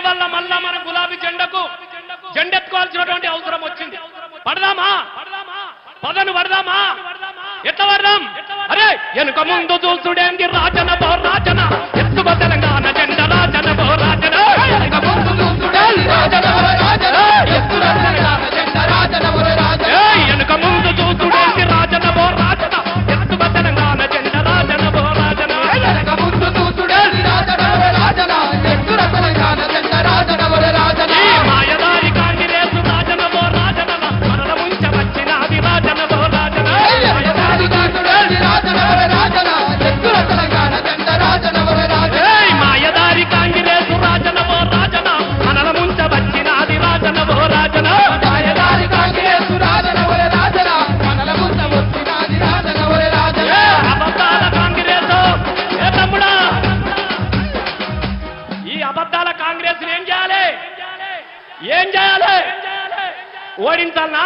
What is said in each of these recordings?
వల్ల మళ్ళా మన గులాబీ జెండకు జెండెత్తుకోవాల్సినటువంటి అవసరం వచ్చింది. పడదామా? పదను పడదామా? ఎట్లా పడదాం? అరే వెనుక ముందు చూసుడేంది రాజన బో రాజన, ఎత్తువ తెలంగాణ జెండ రాజన బో రాజన, వెనుక ముందు చూసుడేంది రాజన బో రాజన, ఎత్తువ తెలంగాణ జెండ రాజన బో రాజన, వెనుక ముందు చూసుడేంది రాజన బో రాజన, ఎత్తువ తెలంగాణ జెండ రాజన బో రాజన, వెనుక ముందు చూసుడేంది రాజన బో రాజన, ఎత్తువ తెలంగాణ జెండ రాజన బో రాజన. ఈ మాయదారి కాంగ్రెస్ రాజన బో రాజన, మనల ముంచ వచ్చినది రాజన బో రాజన, మాయదారి కాంగ్రెస్ రాజన బో రాజన, ఎత్తువ తెలంగాణ జెండ రాజన బో రాజన, మాయదారి కాంగ్రెస్ రాజన బో రాజన, మనల ముంచ వచ్చినది రాజన బో రాజన, మాయదారి కాంగ్రెస్ రాజన బో రాజన, మనల ముంచ వచ్చినది రాజన బో రాజన. అబద్ధాల కాంగ్రెస్ ఏ తమ్ముడా, ఈ అబద్ధాల కాంగ్రెస్ ఏం చేయాలి? ఏం చేయాలి? ఓడించాలనా?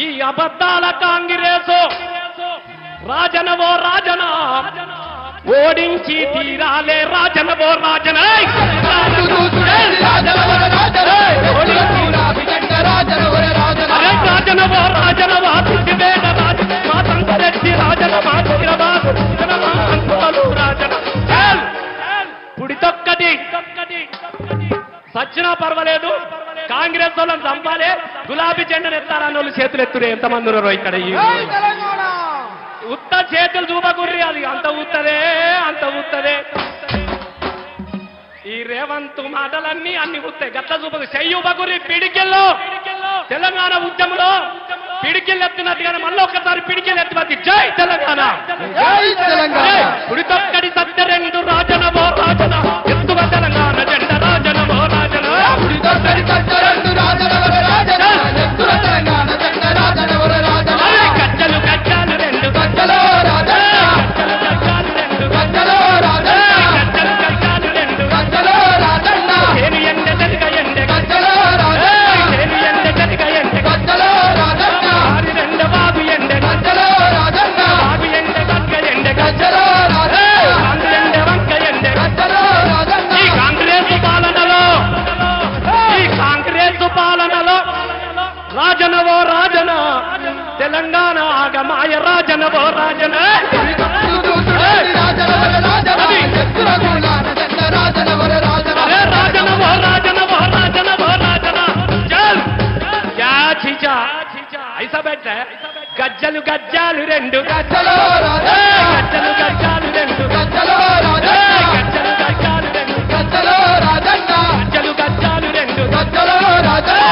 ఈ అబద్ధాల కాంగ్రెస్ రాజనవో రాజన, ఓడించి తీరాలే రాజనవో రాజన, అరే రాజనవో రాజనవా సిద్ధివేద రాజన, మా తంగరెడ్డి రాజన, మా హైదరాబాద్ మా అంకులు రాజన, పుడితొక్కది సచ్చినా పర్వాలేదు, కాంగ్రెస్ వాళ్ళని చంపాలి, గులాబీ జెండను ఎత్తారన్న వాళ్ళు చేతులు ఎత్తురే ఎంతమంది ఉన్నారో ఇక్కడ. ఉత్త చేతులు చూపకుర్రి, అది అంత ఉత్తదే. ఈ రేవంత్ మాటలన్నీ అన్ని ఉత్తాయి, గట్ల చూపకు చెయ్యుపకుర్రి. పిడికిల్లో తెలంగాణ ఉద్యమంలో పిడికిళ్ళు ఎత్తున్నట్టుగానే మళ్ళీ ఒక్కసారి పిడికిళ్ళు ఎత్తుమతి. జై తెలంగాణ, పుడితొక్కడి సత్యరెండు రాజన బో రాజన, ఎత్తువ తెలంగాణ జెండ రాజన బో రాజన, పుడితొక్కడి సత్యరెండు రాజన బో రాజన, ఎత్తువ తెలంగాణ జెండ రాజన బో రాజన, గజ్జలు గజ్జాలు రెండు గజ్జలో రాజన, గజ్జలు గజ్జాలు రెండు గజ్జలో రాజన, గజ్జలు గజ్జాలు రెండు గజ్జలో రాజన, ఏను ఎండ జరుగ ఎండ గజ్జలో రాజన, ఏను ఎండ జరుగ ఎండ గజ్జలో రాజన, ఆరి రెండు బాబు ఎండ గజ్జలో రాజన, బాబు ఎండ గజ్జ ఎండ గజ్జలో రాజన, కాంగ్రెస్ ఎండ వంక ఎండ గజ్జలో రాజన. ఈ కాంగ్రెస్ పాలనలో రాజనవో రాజన, తెలంగాణ ఆగమాయ రాజనవో రాజన, అరే రాజనవో రాజనవో రాజనవో రాజన. చల్ క్యా చీచా ఐసా బెట్ట, గజ్జలు గజ్జాలు రెండు గజ్జలు గజ్జలు గజ్జాలు రెండు గజ్జలు గజ్జలు గజ్జాలు రెండు గజ్జలు రాజన్న, గజ్జలు గజ్జాలు రెండు గజ్జలు రాజన్న.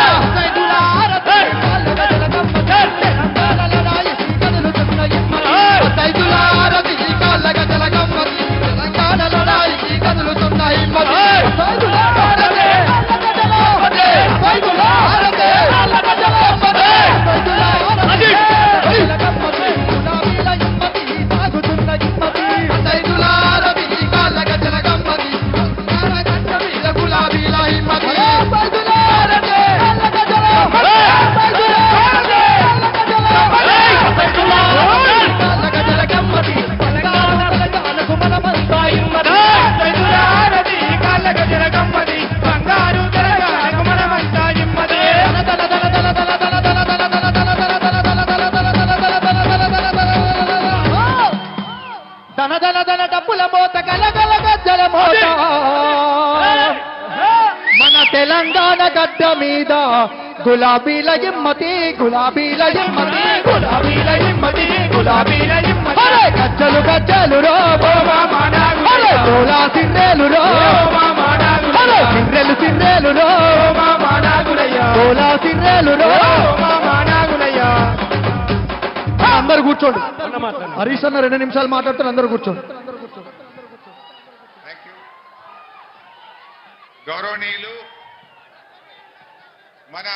మన తెలంగాణ గడ్డ మీద గులాబీల ఇమ్మతి, గులాబీల ఇమ్మతి, గులాబీల ఇమ్మతి, గులాబీల ఇమ్మతి, గజ్జలు గజ్జలు రో సిండ్రేలు రో, సిండ్రెలు సిండ్రేలు రో, సిండ్రేలు రో. అందరు కూర్చోండి, హరీష్ అన్న 2 నిమిషాలు మాట్లాడుతారు, అందరు కూర్చోండి. గౌరవనీయులు మన